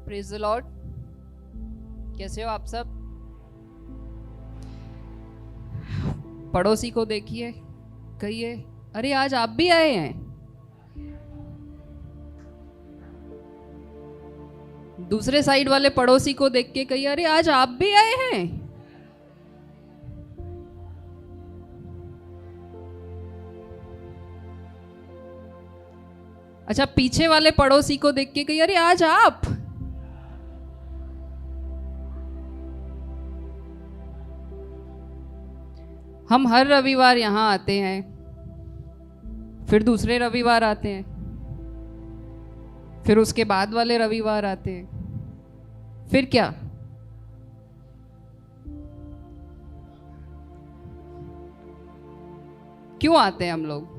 Praise the Lord. कैसे हो आप सब? पड़ोसी को देखिए, कहिए अरे आज आप भी आए हैं। दूसरे साइड वाले पड़ोसी को देख के कहिए अरे आज आप भी आए हैं। अच्छा, पीछे वाले पड़ोसी को देख के कहिए अरे आज आप। हम हर रविवार यहाँ आते हैं, फिर दूसरे रविवार आते हैं, फिर उसके बाद वाले रविवार आते हैं, फिर क्या? क्यों आते हैं हम लोग?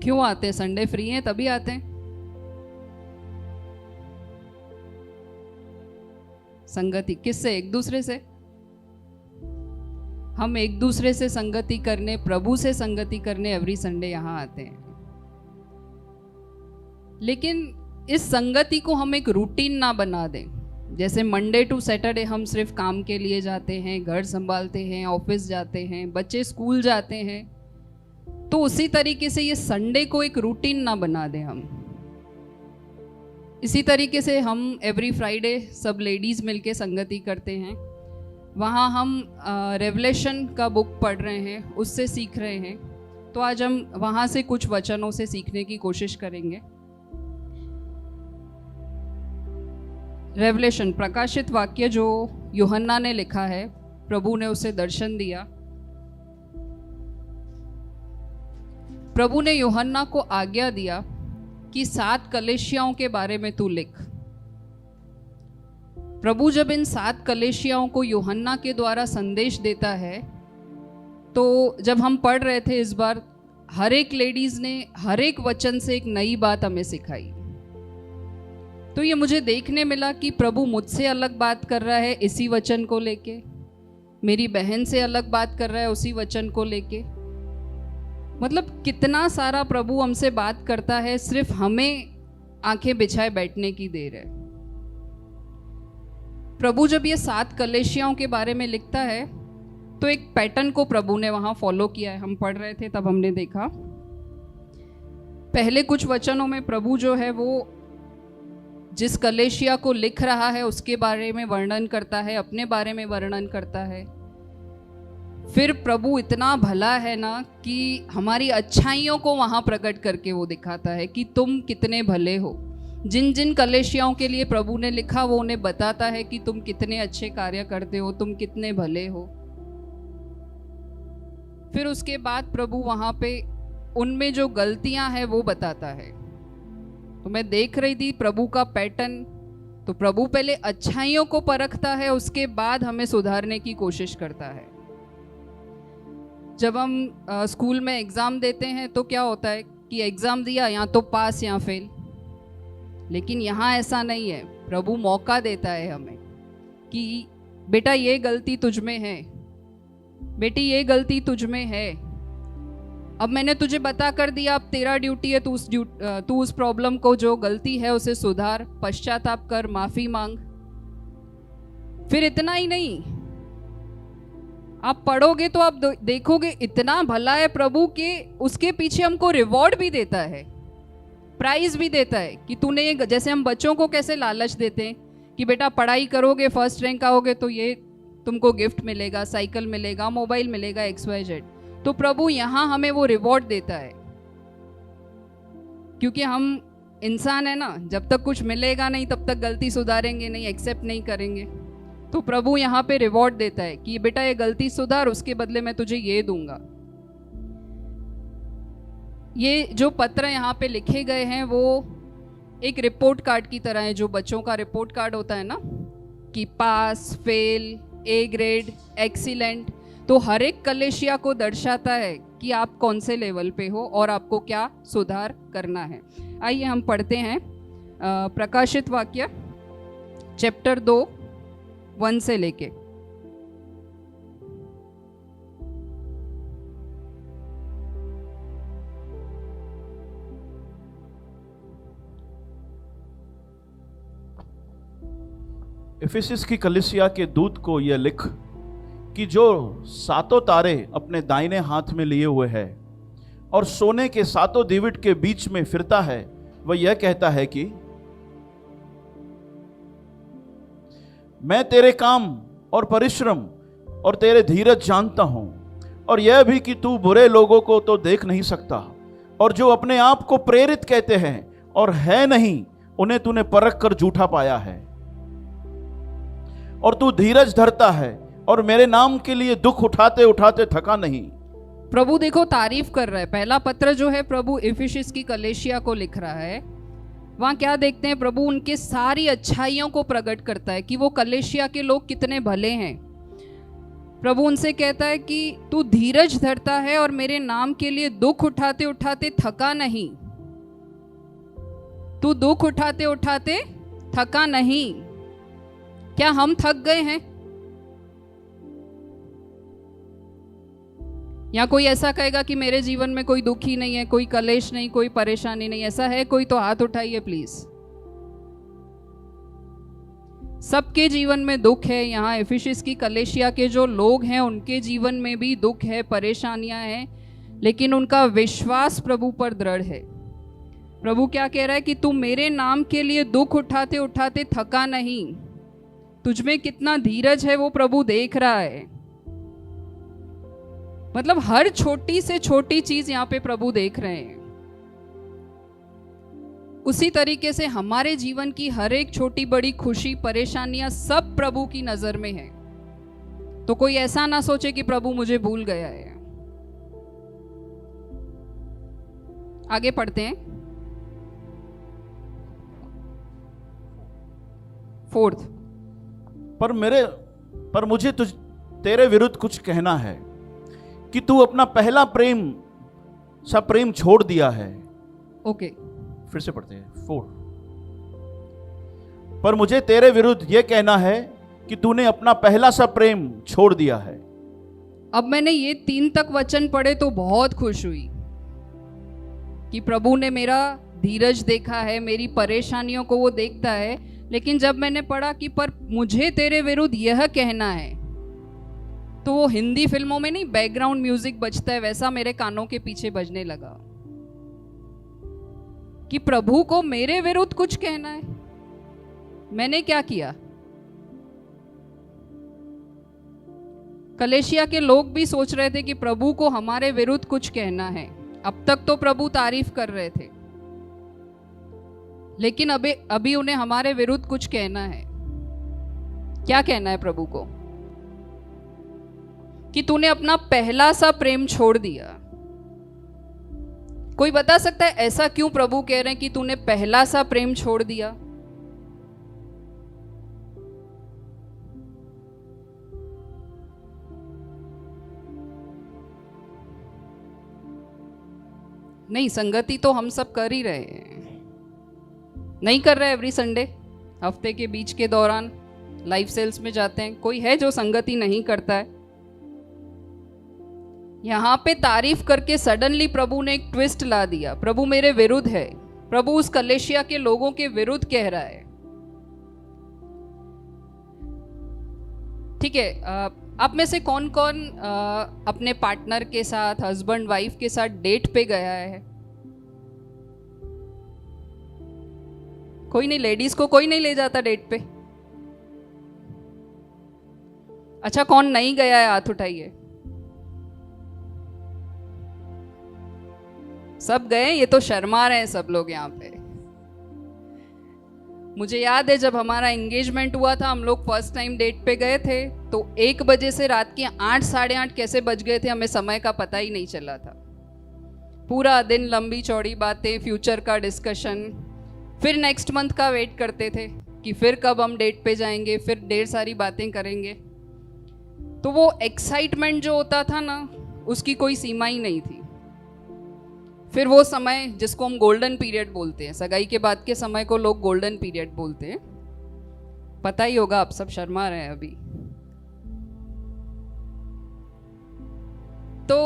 क्यों आते हैं? संडे फ्री है तभी आते हैं। संगति किससे? एक दूसरे से। हम एक दूसरे से संगति करने, प्रभु से संगति करने एवरी संडे यहाँ आते हैं। लेकिन इस संगति को हम एक रूटीन ना बना दें। जैसे मंडे टू सैटरडे हम सिर्फ काम के लिए जाते हैं, घर संभालते हैं, ऑफिस जाते हैं, बच्चे स्कूल जाते हैं, तो उसी तरीके से ये संडे को एक रूटीन ना बना दें हम। इसी तरीके से हम एवरी फ्राइडे सब लेडीज़ मिलके संगति करते हैं। वहाँ हम रेवलेशन का बुक पढ़ रहे हैं, उससे सीख रहे हैं। तो आज हम वहाँ से कुछ वचनों से सीखने की कोशिश करेंगे। रेवलेशन प्रकाशित वाक्य जो यूहन्ना ने लिखा है, प्रभु ने उसे दर्शन दिया। प्रभु ने यूहन्ना को आज्ञा दिया कि 7 कलीसियाओं के बारे में तू लिख। प्रभु जब इन 7 कलीसियाओं को यूहन्ना के द्वारा संदेश देता है, तो जब हम पढ़ रहे थे इस बार, हर एक लेडीज ने हर एक वचन से एक नई बात हमें सिखाई। तो ये मुझे देखने मिला कि प्रभु मुझसे अलग बात कर रहा है इसी वचन को लेके, मेरी बहन से अलग बात कर रहा है उसी वचन को लेके। मतलब कितना सारा प्रभु हमसे बात करता है, सिर्फ हमें आंखें बिछाए बैठने की देर है। प्रभु जब ये 7 कलीसियाओं के बारे में लिखता है तो एक पैटर्न को प्रभु ने वहां फॉलो किया है। हम पढ़ रहे थे तब हमने देखा, पहले कुछ वचनों में प्रभु जो है वो जिस कलीसिया को लिख रहा है उसके बारे में वर्णन करता है, अपने बारे में वर्णन करता है। फिर प्रभु इतना भला है ना कि हमारी अच्छाइयों को वहाँ प्रकट करके वो दिखाता है कि तुम कितने भले हो। जिन जिन कलीसियाओं के लिए प्रभु ने लिखा वो उन्हें बताता है कि तुम कितने अच्छे कार्य करते हो, तुम कितने भले हो। फिर उसके बाद प्रभु वहाँ पे उनमें जो गलतियाँ हैं वो बताता है। तो मैं देख रही थी प्रभु का पैटर्न। तो प्रभु पहले अच्छाइयों को परखता है, उसके बाद हमें सुधारने की कोशिश करता है। जब हम स्कूल में एग्ज़ाम देते हैं तो क्या होता है कि एग्ज़ाम दिया, या तो पास या फेल। लेकिन यहाँ ऐसा नहीं है। प्रभु मौका देता है हमें कि बेटा ये गलती तुझ में है, बेटी ये गलती तुझ में है, अब मैंने तुझे बता कर दिया, अब तेरा ड्यूटी है तू उस प्रॉब्लम को, जो गलती है उसे सुधार, पश्चाताप कर, माफ़ी मांग। फिर इतना ही नहीं, आप पढ़ोगे तो आप देखोगे इतना भला है प्रभु के उसके पीछे हमको रिवॉर्ड भी देता है, प्राइज भी देता है कि तूने ये, जैसे हम बच्चों को कैसे लालच देते हैं कि बेटा पढ़ाई करोगे, फर्स्ट रैंक आओगे तो ये तुमको गिफ्ट मिलेगा, साइकिल मिलेगा, मोबाइल मिलेगा, XYZ। तो प्रभु यहाँ हमें वो रिवॉर्ड देता है, क्योंकि हम इंसान है ना, जब तक कुछ मिलेगा नहीं तब तक गलती सुधारेंगे नहीं, एक्सेप्ट नहीं करेंगे। तो प्रभु यहाँ पे रिवॉर्ड देता है कि बेटा ये गलती सुधार, उसके बदले मैं तुझे ये दूंगा। ये जो पत्र यहाँ पे लिखे गए हैं वो एक रिपोर्ट कार्ड की तरह है, जो बच्चों का रिपोर्ट कार्ड होता है ना, कि पास, फेल, A ग्रेड, एक्सीलेंट। तो हर एक कलीसिया को दर्शाता है कि आप कौन से लेवल पे हो और आपको क्या सुधार करना है। आइए हम पढ़ते हैं प्रकाशित वाक्य चैप्टर 2 1 से लेके। इफिसुस की कलीसिया के दूत को यह लिख कि जो 7 तारे अपने दाहिने हाथ में लिए हुए है और सोने के 7 दीवट के बीच में फिरता है, वह यह कहता है कि मैं तेरे काम और परिश्रम और तेरे धीरज जानता हूं, और यह भी कि तू बुरे लोगों को तो देख नहीं सकता, और जो अपने आप को प्रेरित कहते हैं और है नहीं, उन्हें तूने परख कर झूठा पाया है। और तू धीरज धरता है और मेरे नाम के लिए दुख उठाते उठाते थका नहीं। प्रभु देखो तारीफ कर रहा है। पहला पत्र जो है प्रभु इफिसुस की कलीसिया को लिख रहा है, वहां क्या देखते हैं? प्रभु उनके सारी अच्छाइयों को प्रकट करता है कि वो कलीसिया के लोग कितने भले हैं। प्रभु उनसे कहता है कि तू धीरज धरता है और मेरे नाम के लिए दुख उठाते उठाते थका नहीं। तू दुख उठाते उठाते थका नहीं। क्या हम थक गए हैं? या कोई ऐसा कहेगा कि मेरे जीवन में कोई दुख ही नहीं है, कोई कलेश नहीं, कोई परेशानी नहीं? ऐसा है कोई तो हाथ उठाइए प्लीज। सबके जीवन में दुख है। यहाँ इफिसुस की कलीसिया के जो लोग हैं उनके जीवन में भी दुख है, परेशानियां हैं, लेकिन उनका विश्वास प्रभु पर दृढ़ है। प्रभु क्या कह रहा है कि तू मेरे नाम के लिए दुख उठाते उठाते थका नहीं। तुझमें कितना धीरज है वो प्रभु देख रहा है। मतलब हर छोटी से छोटी चीज यहाँ पे प्रभु देख रहे हैं। उसी तरीके से हमारे जीवन की हर एक छोटी बड़ी खुशी, परेशानियां सब प्रभु की नजर में है। तो कोई ऐसा ना सोचे कि प्रभु मुझे भूल गया है। आगे पढ़ते हैं। 4th, पर मुझे तेरे विरुद्ध कुछ कहना है कि तू अपना पहला प्रेम छोड़ दिया है। ओके, फिर से पढ़ते हैं 4। पर मुझे तेरे विरुद्ध यह कहना है कि तूने अपना पहला सा प्रेम छोड़ दिया है। अब मैंने ये 3 तक वचन पढ़े तो बहुत खुश हुई कि प्रभु ने मेरा धीरज देखा है, मेरी परेशानियों को वो देखता है। लेकिन जब मैंने पढ़ा कि पर मुझे तेरे विरुद्ध यह कहना है, तो वो हिंदी फिल्मों में नहीं बैकग्राउंड म्यूजिक बजता है वैसा मेरे कानों के पीछे बजने लगा कि प्रभु को मेरे विरुद्ध कुछ कहना है। मैंने क्या किया? कलीसिया के लोग भी सोच रहे थे कि प्रभु को हमारे विरुद्ध कुछ कहना है। अब तक तो प्रभु तारीफ कर रहे थे, लेकिन अभी उन्हें हमारे विरुद्ध कुछ कहना है। क्या कहना है प्रभु को? कि तूने अपना पहला सा प्रेम छोड़ दिया। कोई बता सकता है ऐसा क्यों प्रभु कह रहे हैं कि तूने पहला सा प्रेम छोड़ दिया? नहीं, संगति तो हम सब कर ही रहे हैं। नहीं कर रहे एवरी संडे, हफ्ते के बीच के दौरान लाइफ सेल्स में जाते हैं। कोई है जो संगति नहीं करता है? यहां पे तारीफ करके सडनली प्रभु ने एक ट्विस्ट ला दिया। प्रभु मेरे विरुद्ध है। प्रभु उस कलीसिया के लोगों के विरुद्ध कह रहा है। ठीक है, आप में से कौन कौन अपने पार्टनर के साथ, हस्बैंड वाइफ के साथ डेट पे गया है? कोई नहीं, लेडीज को कोई नहीं ले जाता डेट पे। अच्छा, कौन नहीं गया है हाथ उठाइए। सब गए, ये तो शर्मा रहे हैं सब लोग यहाँ पे। मुझे याद है जब हमारा एंगेजमेंट हुआ था, हम लोग फर्स्ट टाइम डेट पे गए थे, तो 1 बजे से रात के 8, साढ़े 8 कैसे बज गए थे हमें समय का पता ही नहीं चला था। पूरा दिन लंबी चौड़ी बातें, फ्यूचर का डिस्कशन, फिर नेक्स्ट मंथ का वेट करते थे कि फिर कब हम डेट पे जाएंगे, फिर ढेर सारी बातें करेंगे। तो वो एक्साइटमेंट जो होता था ना, उसकी कोई सीमा ही नहीं थी। फिर वो समय जिसको हम गोल्डन पीरियड बोलते हैं, सगाई के बाद के समय को लोग गोल्डन पीरियड बोलते हैं, पता ही होगा, आप सब शर्मा रहे हैं अभी। तो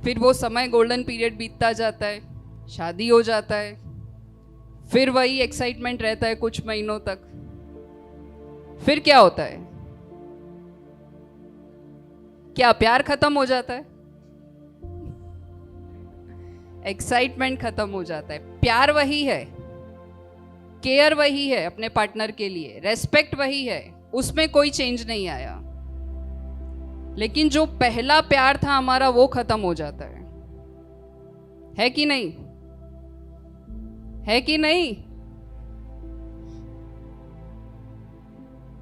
फिर वो समय गोल्डन पीरियड बीतता जाता है, शादी हो जाता है, फिर वही एक्साइटमेंट रहता है कुछ महीनों तक। फिर क्या होता है? क्या प्यार खत्म हो जाता है? एक्साइटमेंट खत्म हो जाता है। प्यार वही है, केयर वही है अपने पार्टनर के लिए, रेस्पेक्ट वही है, उसमें कोई चेंज नहीं आया। लेकिन जो पहला प्यार था हमारा वो खत्म हो जाता है कि नहीं? है कि नहीं?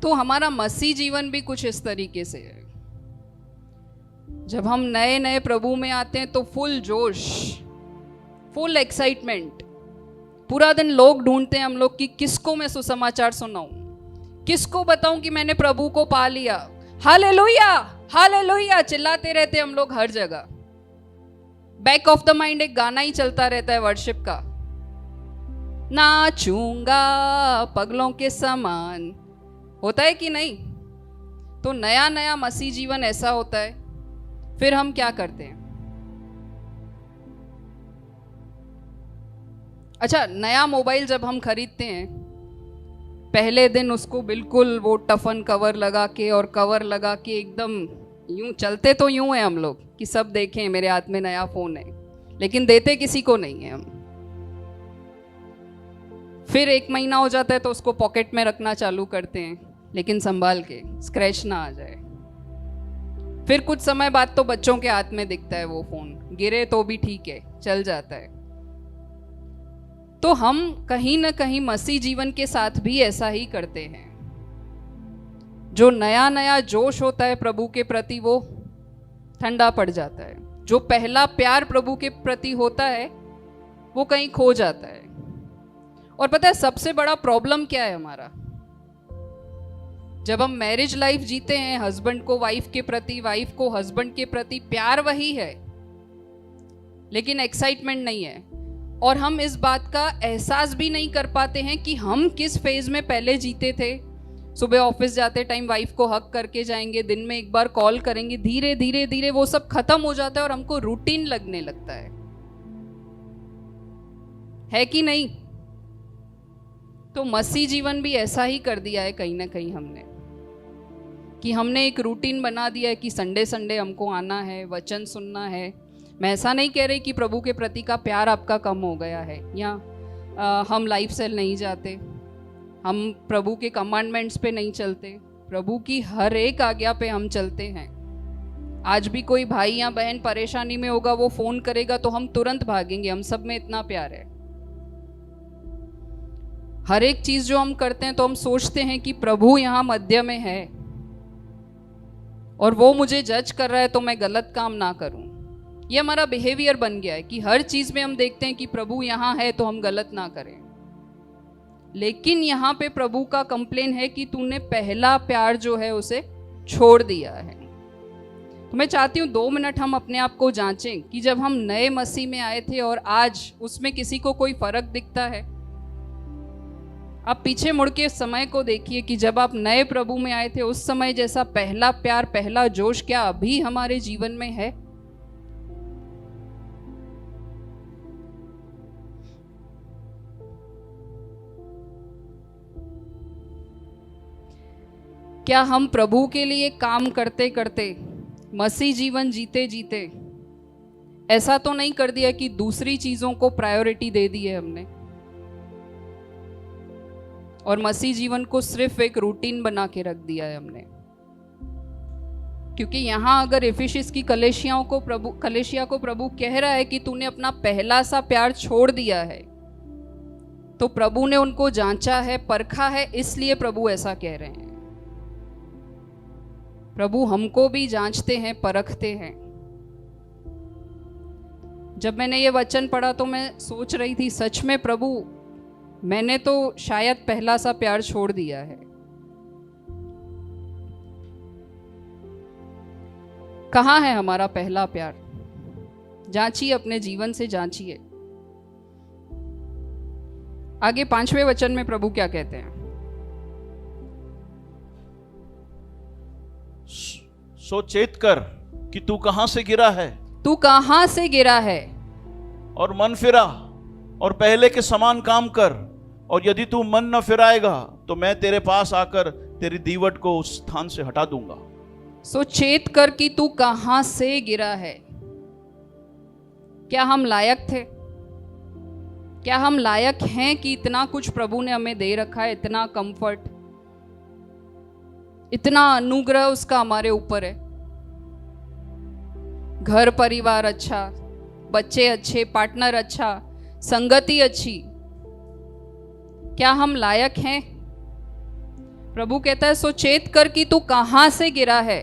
तो हमारा मसीह जीवन भी कुछ इस तरीके से है। जब हम नए नए प्रभु में आते हैं तो फुल जोश, फुल एक्साइटमेंट, पूरा दिन लोग ढूंढते हैं हम लोग कि किसको मैं सुसमाचार सुनाऊं, किसको बताऊं कि मैंने प्रभु को पा लिया। हालेलुया हालेलुया चिल्लाते रहते हम लोग हर जगह। बैक ऑफ द माइंड एक गाना ही चलता रहता है वर्शिप का, नाचूंगा पगलों के समान। होता है कि नहीं? तो नया नया मसीह जीवन ऐसा होता है। फिर हम क्या करते हैं? अच्छा, नया मोबाइल जब हम खरीदते हैं, पहले दिन उसको बिल्कुल वो टफन कवर लगा के और कवर लगा के एकदम यूं चलते तो यूं है हम लोग कि सब देखें मेरे हाथ में नया फोन है, लेकिन देते किसी को नहीं है हम। फिर 1 महीना हो जाता है तो उसको पॉकेट में रखना चालू करते हैं, लेकिन संभाल के स्क्रैच ना आ जाए। फिर कुछ समय बाद तो बच्चों के हाथ में दिखता है वो फोन, गिरे तो भी ठीक है, चल जाता है। तो हम कहीं ना कहीं मसीह जीवन के साथ भी ऐसा ही करते हैं। जो नया नया जोश होता है प्रभु के प्रति वो ठंडा पड़ जाता है। जो पहला प्यार प्रभु के प्रति होता है वो कहीं खो जाता है। और पता है सबसे बड़ा प्रॉब्लम क्या है हमारा? जब हम मैरिज लाइफ जीते हैं, हस्बैंड को वाइफ के प्रति, वाइफ को हस्बैंड के प्रति प्यार वही है, लेकिन एक्साइटमेंट नहीं है। और हम इस बात का एहसास भी नहीं कर पाते हैं कि हम किस फेज में पहले जीते थे। सुबह ऑफिस जाते टाइम वाइफ को हक करके जाएंगे, दिन में एक बार कॉल करेंगे, धीरे धीरे धीरे वो सब खत्म हो जाता है और हमको रूटीन लगने लगता है कि नहीं? तो मसीह जीवन भी ऐसा ही कर दिया है कहीं ना कहीं हमने, कि हमने एक रूटीन बना दिया है कि संडे संडे हमको आना है, वचन सुनना है। मैं ऐसा नहीं कह रही कि प्रभु के प्रति का प्यार आपका कम हो गया है, या हम लाइफ सेल नहीं जाते, हम प्रभु के कमांडमेंट्स पे नहीं चलते, प्रभु की हर एक आज्ञा पे हम चलते हैं। आज भी कोई भाई या बहन परेशानी में होगा, वो फोन करेगा तो हम तुरंत भागेंगे, हम सब में इतना प्यार है। हर एक चीज जो हम करते हैं तो हम सोचते हैं कि प्रभु यहाँ मध्य में है और वो मुझे जज कर रहा है तो मैं गलत काम ना करूं। ये हमारा बिहेवियर बन गया है कि हर चीज में हम देखते हैं कि प्रभु यहाँ है तो हम गलत ना करें। लेकिन यहाँ पे प्रभु का कंप्लेन है कि तूने पहला प्यार जो है उसे छोड़ दिया है। तो मैं चाहती हूँ 2 मिनट हम अपने आप को जांचें कि जब हम नए मसीह में आए थे और आज उसमें किसी को कोई फर्क दिखता है। आप पीछे मुड़ के समय को देखिए कि जब आप नए प्रभु में आए थे उस समय जैसा पहला प्यार, पहला जोश क्या अभी हमारे जीवन में है? क्या हम प्रभु के लिए काम करते करते, मसीह जीवन जीते जीते ऐसा तो नहीं कर दिया कि दूसरी चीजों को प्रायोरिटी दे दी है हमने और मसीह जीवन को सिर्फ एक रूटीन बना के रख दिया है हमने? क्योंकि यहां अगर इफिसियंस की कलेशिया को प्रभु कह रहा है कि तूने अपना पहला सा प्यार छोड़ दिया है, तो प्रभु ने उनको जांचा है, परखा है, इसलिए प्रभु ऐसा कह रहे हैं। प्रभु हमको भी जांचते हैं, परखते हैं। जब मैंने ये वचन पढ़ा तो मैं सोच रही थी, सच में प्रभु मैंने तो शायद पहला सा प्यार छोड़ दिया है। कहाँ है हमारा पहला प्यार? जांचिए, अपने जीवन से जांचिए। आगे 5वें वचन में प्रभु क्या कहते हैं? सो चेत कर कि तू कहां से गिरा है, तू कहां से गिरा है, और मन फिरा और पहले के समान काम कर, और यदि तू मन न फिराएगा तो मैं तेरे पास आकर तेरी दीवट को उस स्थान से हटा दूंगा। सो चेत कर कि तू कहां से गिरा है। क्या हम लायक थे? क्या हम लायक हैं कि इतना कुछ प्रभु ने हमें दे रखा है, इतना कंफर्ट, इतना अनुग्रह उसका हमारे ऊपर है। घर परिवार अच्छा, बच्चे अच्छे, पार्टनर अच्छा, संगति अच्छी। क्या हम लायक हैं? प्रभु कहता है सो चेत कर कि तू कहां से गिरा है।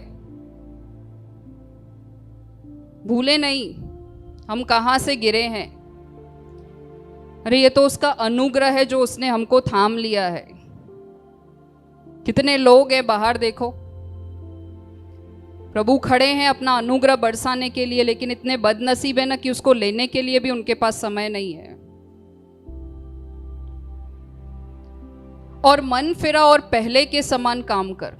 भूले नहीं हम कहां से गिरे हैं। अरे ये तो उसका अनुग्रह है जो उसने हमको थाम लिया है। कितने लोग हैं बाहर देखो, प्रभु खड़े हैं अपना अनुग्रह बरसाने के लिए, लेकिन इतने बदनसीब है ना कि उसको लेने के लिए भी उनके पास समय नहीं है। और मन फिरा और पहले के समान काम कर।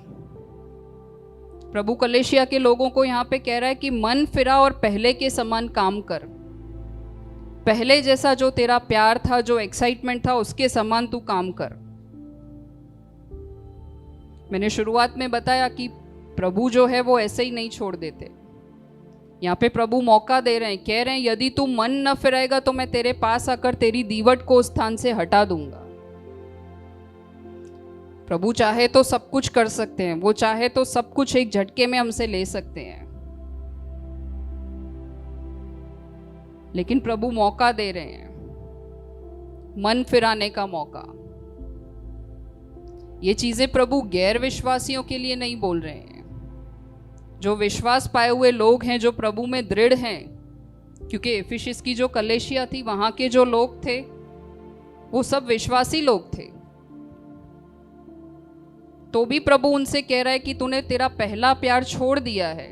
प्रभु कलेशिया के लोगों को यहां पे कह रहा है कि मन फिरा और पहले के समान काम कर। पहले जैसा जो तेरा प्यार था, जो एक्साइटमेंट था, उसके समान तू काम कर। मैंने शुरुआत में बताया कि प्रभु जो है वो ऐसे ही नहीं छोड़ देते। यहाँ पे प्रभु मौका दे रहे हैं, कह रहे हैं यदि तू मन न फिराएगा तो मैं तेरे पास आकर तेरी दीवट को उस स्थान से हटा दूंगा। प्रभु चाहे तो सब कुछ कर सकते हैं, वो चाहे तो सब कुछ एक झटके में हमसे ले सकते हैं, लेकिन प्रभु मौका दे रहे हैं, मन फिराने का मौका। ये चीजें प्रभु गैर विश्वासियों के लिए नहीं बोल रहे हैं। जो विश्वास पाए हुए लोग हैं, जो प्रभु में दृढ़ हैं, क्योंकि एफिसस की जो कलेशिया थी वहां के जो लोग थे वो सब विश्वासी लोग थे। तो भी प्रभु उनसे कह रहा है कि तूने तेरा पहला प्यार छोड़ दिया है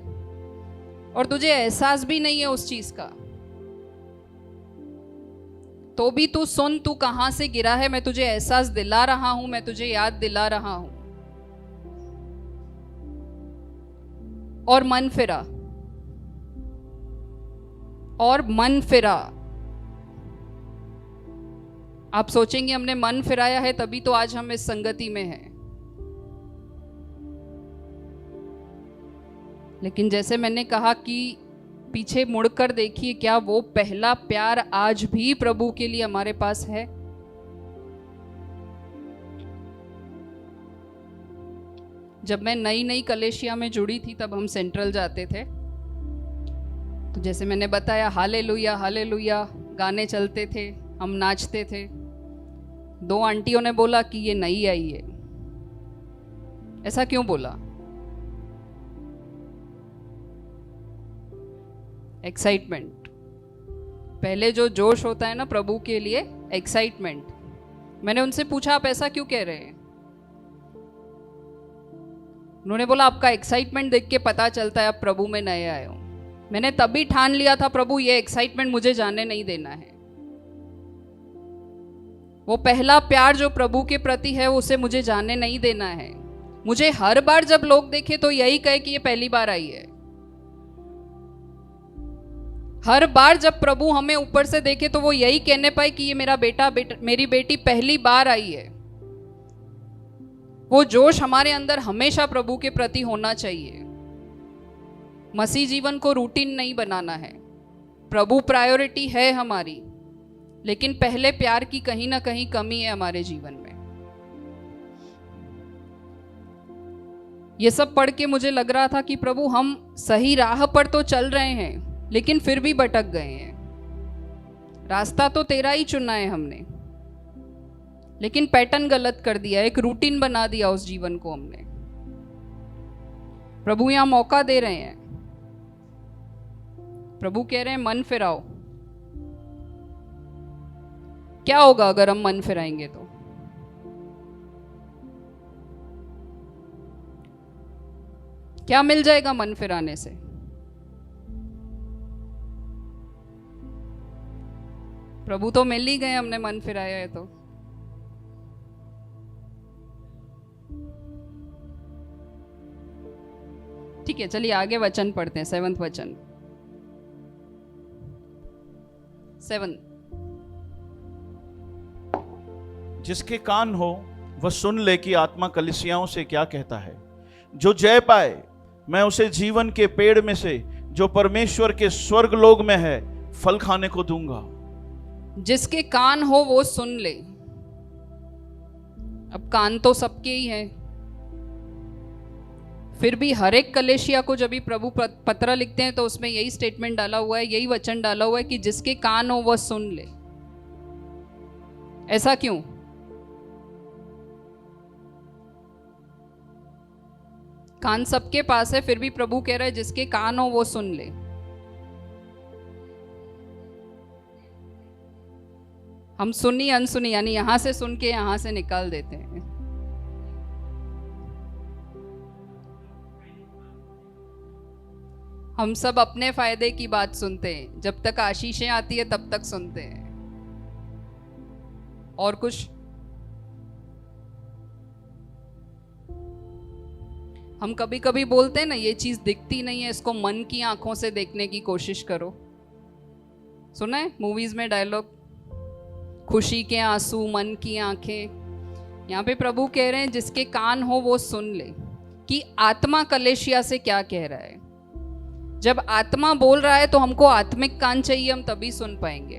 और तुझे एहसास भी नहीं है उस चीज का। तो भी तू सुन, तू कहां से गिरा है। मैं तुझे एहसास दिला रहा हूं, मैं तुझे याद दिला रहा हूं। और मन फिरा, और मन फिरा। आप सोचेंगे हमने मन फिराया है तभी तो आज हम इस संगति में हैं, लेकिन जैसे मैंने कहा कि पीछे मुड़कर देखिए, क्या वो पहला प्यार आज भी प्रभु के लिए हमारे पास है? जब मैं नई नई कलेशिया में जुड़ी थी तब हम सेंट्रल जाते थे, तो जैसे मैंने बताया हालेलुया हालेलुया गाने चलते थे, हम नाचते थे। 2 आंटियों ने बोला कि ये नई आई है। ऐसा क्यों बोला? एक्साइटमेंट, पहले जो जोश होता है ना प्रभु के लिए, एक्साइटमेंट। मैंने उनसे पूछा आप ऐसा क्यों कह रहे हैं? उन्होंने बोला आपका एक्साइटमेंट देख के पता चलता है आप प्रभु में नए आए हो। मैंने तभी ठान लिया था प्रभु ये एक्साइटमेंट मुझे जाने नहीं देना है। वो पहला प्यार जो प्रभु के प्रति है उसे मुझे जाने नहीं देना है। मुझे हर बार जब लोग देखे तो यही कहे कि ये पहली बार आई है। हर बार जब प्रभु हमें ऊपर से देखे तो वो यही कहने पाए कि ये मेरा बेटा मेरी बेटी पहली बार आई है। वो जोश हमारे अंदर हमेशा प्रभु के प्रति होना चाहिए। मसीह जीवन को रूटीन नहीं बनाना है। प्रभु प्रायोरिटी है हमारी, लेकिन पहले प्यार की कहीं ना कहीं कमी है हमारे जीवन में। ये सब पढ़ के मुझे लग रहा था कि प्रभु हम सही राह पर तो चल रहे हैं लेकिन फिर भी भटक गए हैं। रास्ता तो तेरा ही चुना है हमने, लेकिन पैटर्न गलत कर दिया, एक रूटीन बना दिया उस जीवन को हमने। प्रभु यहां मौका दे रहे हैं। प्रभु कह रहे हैं मन फिराओ। क्या होगा अगर हम मन फिराएंगे तो? क्या मिल जाएगा मन फिराने से? प्रभु तो मिल ही गए, हमने मन फिराया है तो। ठीक है, चलिए आगे वचन पढ़ते हैं। 7वां वचन, 7। जिसके कान हो वह सुन ले कि आत्मा कलीसियाओं से क्या कहता है। जो जय पाए, मैं उसे जीवन के पेड़ में से जो परमेश्वर के स्वर्ग लोक में है फल खाने को दूंगा। जिसके कान हो वो सुन ले। अब कान तो सबके ही है, फिर भी हर एक कलेशिया को जब भी प्रभु पत्र लिखते हैं तो उसमें यही स्टेटमेंट डाला हुआ है, यही वचन डाला हुआ है कि जिसके कान हो वह सुन ले। ऐसा क्यों? कान सबके पास है, फिर भी प्रभु कह रहा है जिसके कान हो वो सुन ले। हम सुनी अनसुनी यानी यहां से सुन के यहां से निकाल देते हैं। हम सब अपने फायदे की बात सुनते हैं, जब तक आशीषें आती है तब तक सुनते हैं, और कुछ हम कभी कभी बोलते हैं ना, ये चीज दिखती नहीं है, इसको मन की आंखों से देखने की कोशिश करो। सुना है मूवीज में डायलॉग, खुशी के आंसू मन की आंखें। यहाँ पे प्रभु कह रहे हैं जिसके कान हो वो सुन ले कि आत्मा कलेशिया से क्या कह रहा है। जब आत्मा बोल रहा है तो हमको आत्मिक कान चाहिए, हम तभी सुन पाएंगे।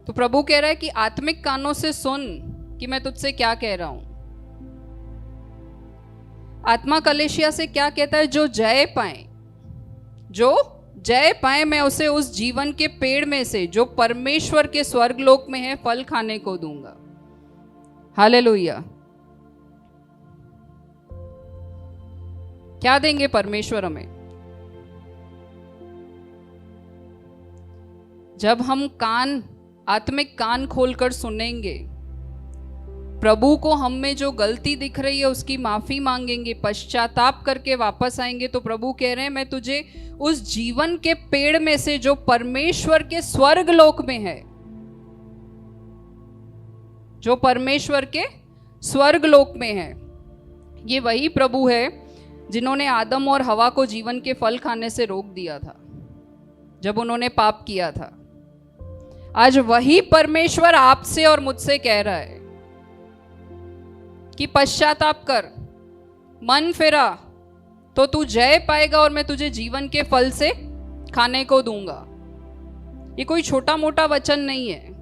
तो प्रभु कह रहा है कि आत्मिक कानों से सुन कि मैं तुझसे क्या कह रहा हूं। आत्मा कलेशिया से क्या कहता है? जो जय पाए, जो जय पाए मैं उसे उस जीवन के पेड़ में से जो परमेश्वर के स्वर्ग लोक में है फल खाने को दूंगा। हालेलुया। क्या देंगे परमेश्वर हमें? जब हम कान, आत्मिक कान खोलकर सुनेंगे, प्रभु को हम में जो गलती दिख रही है उसकी माफी मांगेंगे, पश्चाताप करके वापस आएंगे, तो प्रभु कह रहे हैं मैं तुझे उस जीवन के पेड़ में से जो परमेश्वर के स्वर्ग लोक में है, जो परमेश्वर के स्वर्ग लोक में है, ये वही प्रभु है जिन्होंने आदम और हवा को जीवन के फल खाने से रोक दिया था जब उन्होंने पाप किया था। आज वही परमेश्वर आपसे और मुझसे कह रहा है कि पश्चाताप कर, मन फिरा तो तू जय पाएगा और मैं तुझे जीवन के फल से खाने को दूंगा। ये कोई छोटा मोटा वचन नहीं है।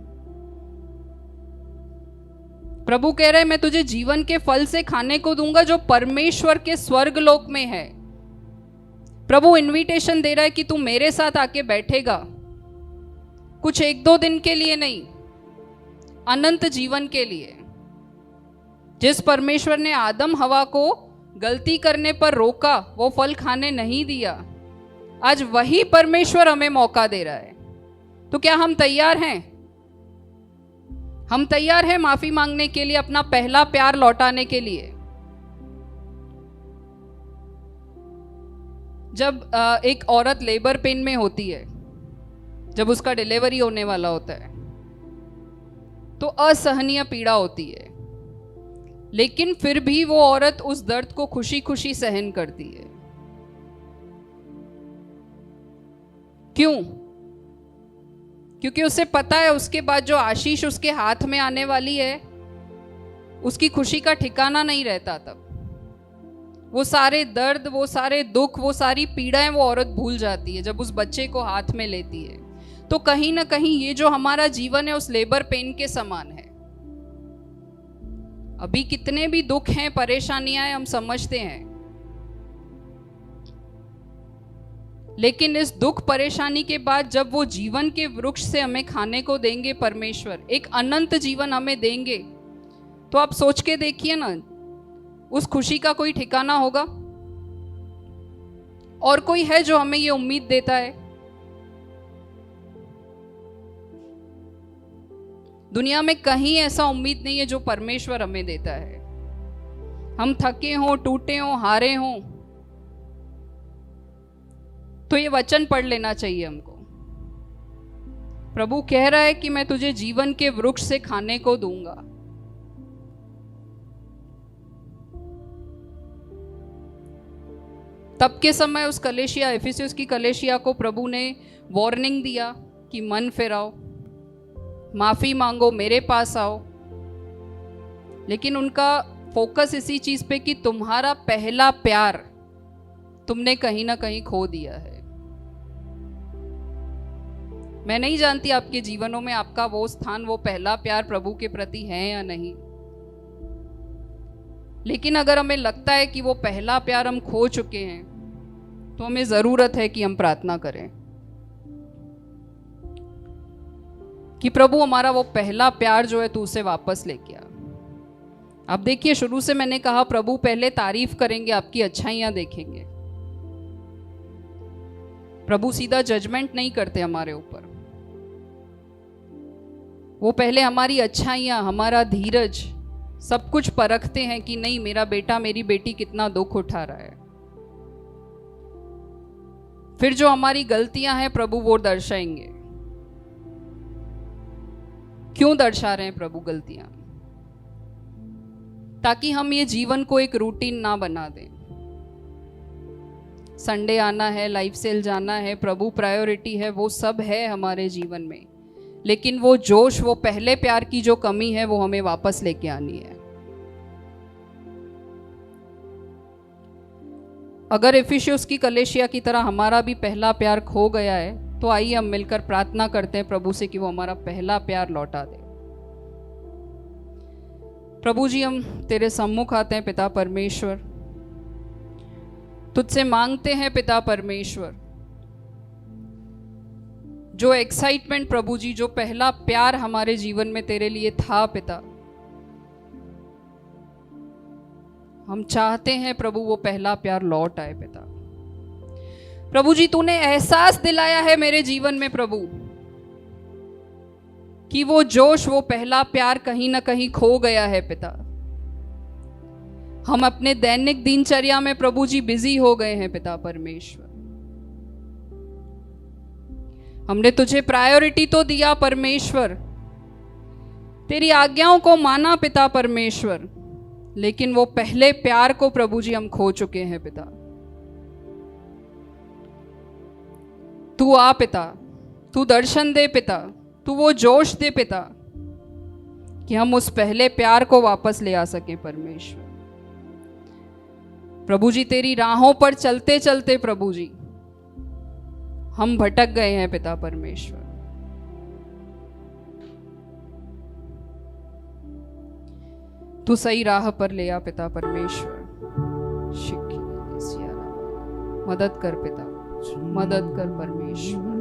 प्रभु कह रहे हैं मैं तुझे जीवन के फल से खाने को दूंगा जो परमेश्वर के स्वर्ग लोक में है। प्रभु इनविटेशन दे रहा है कि तू मेरे साथ आके बैठेगा, कुछ एक दो दिन के लिए नहीं, अनंत जीवन के लिए। जिस परमेश्वर ने आदम हवा को गलती करने पर रोका, वो फल खाने नहीं दिया, आज वही परमेश्वर हमें मौका दे रहा है। तो क्या हम तैयार हैं? हम तैयार हैं माफी मांगने के लिए, अपना पहला प्यार लौटाने के लिए। जब एक औरत लेबर पेन में होती है, जब उसका डिलीवरी होने वाला होता है, तो असहनीय पीड़ा होती है, लेकिन फिर भी वो औरत उस दर्द को खुशी खुशी सहन करती है। क्यों? क्योंकि उसे पता है उसके बाद जो आशीष उसके हाथ में आने वाली है, उसकी खुशी का ठिकाना नहीं रहता। तब वो सारे दर्द, वो सारे दुख, वो सारी पीड़ाएं वो औरत भूल जाती है जब उस बच्चे को हाथ में लेती है। तो कहीं ना कहीं ये जो हमारा जीवन है उस लेबर पेन के समान है। अभी कितने भी दुख हैं, परेशानियां हैं, हम समझते हैं, लेकिन इस दुख परेशानी के बाद जब वो जीवन के वृक्ष से हमें खाने को देंगे परमेश्वर, एक अनंत जीवन हमें देंगे, तो आप सोच के देखिए ना, उस खुशी का कोई ठिकाना होगा? और कोई है जो हमें ये उम्मीद देता है? दुनिया में कहीं ऐसा उम्मीद नहीं है जो परमेश्वर हमें देता है। हम थके हों, टूटे हों, हारे हों, तो ये वचन पढ़ लेना चाहिए हमको। प्रभु कह रहा है कि मैं तुझे जीवन के वृक्ष से खाने को दूंगा। तब के समय उस कलेशिया, एफिसुस की कलेशिया को प्रभु ने वार्निंग दिया कि मन फिराओ, माफी मांगो, मेरे पास आओ, लेकिन उनका फोकस इसी चीज पे कि तुम्हारा पहला प्यार तुमने कहीं ना कहीं खो दिया है। मैं नहीं जानती आपके जीवनों में आपका वो स्थान, वो पहला प्यार प्रभु के प्रति है या नहीं, लेकिन अगर हमें लगता है कि वो पहला प्यार हम खो चुके हैं तो हमें जरूरत है कि हम प्रार्थना करें कि प्रभु हमारा वो पहला प्यार जो है तू उसे वापस लेके आ। अब देखिए, शुरू से मैंने कहा प्रभु पहले तारीफ करेंगे, आपकी अच्छाइयां देखेंगे। प्रभु सीधा जजमेंट नहीं करते हमारे ऊपर, वो पहले हमारी अच्छाइयां, हमारा धीरज, सब कुछ परखते हैं कि नहीं मेरा बेटा मेरी बेटी कितना दुख उठा रहा है। फिर जो हमारी गलतियां हैं प्रभु वो दर्शाएंगे। क्यों दर्शा रहे हैं प्रभु गलतियां? ताकि हम ये जीवन को एक रूटीन ना बना दें। संडे आना है, लाइफ सेल जाना है, प्रभु प्रायोरिटी है, वो सब है हमारे जीवन में, लेकिन वो जोश, वो पहले प्यार की जो कमी है वो हमें वापस लेके आनी है। अगर इफिसियुस की कलीसिया की तरह हमारा भी पहला प्यार खो गया है तो आइए हम मिलकर प्रार्थना करते हैं प्रभु से कि वो हमारा पहला प्यार लौटा दे। प्रभु जी, हम तेरे सम्मुख आते हैं पिता परमेश्वर, तुझसे मांगते हैं पिता परमेश्वर, जो एक्साइटमेंट प्रभु जी, जो पहला प्यार हमारे जीवन में तेरे लिए था पिता, हम चाहते हैं प्रभु वो पहला प्यार लौट आए पिता। प्रभु जी, तूने एहसास दिलाया है मेरे जीवन में प्रभु कि वो जोश, वो पहला प्यार कहीं ना कहीं खो गया है पिता। हम अपने दैनिक दिनचर्या में प्रभु जी बिजी हो गए हैं पिता परमेश्वर। हमने तुझे प्रायोरिटी तो दिया परमेश्वर, तेरी आज्ञाओं को माना पिता परमेश्वर, लेकिन वो पहले प्यार को प्रभु जी हम खो चुके हैं पिता। तू आ पिता, तू दर्शन दे पिता, तू वो जोश दे पिता कि हम उस पहले प्यार को वापस ले आ सके परमेश्वर। प्रभु जी, तेरी राहों पर चलते चलते प्रभु जी हम भटक गए हैं पिता परमेश्वर। तू सही राह पर ले आ पिता परमेश्वर। मदद कर पिता, मदद कर परमेश्वर।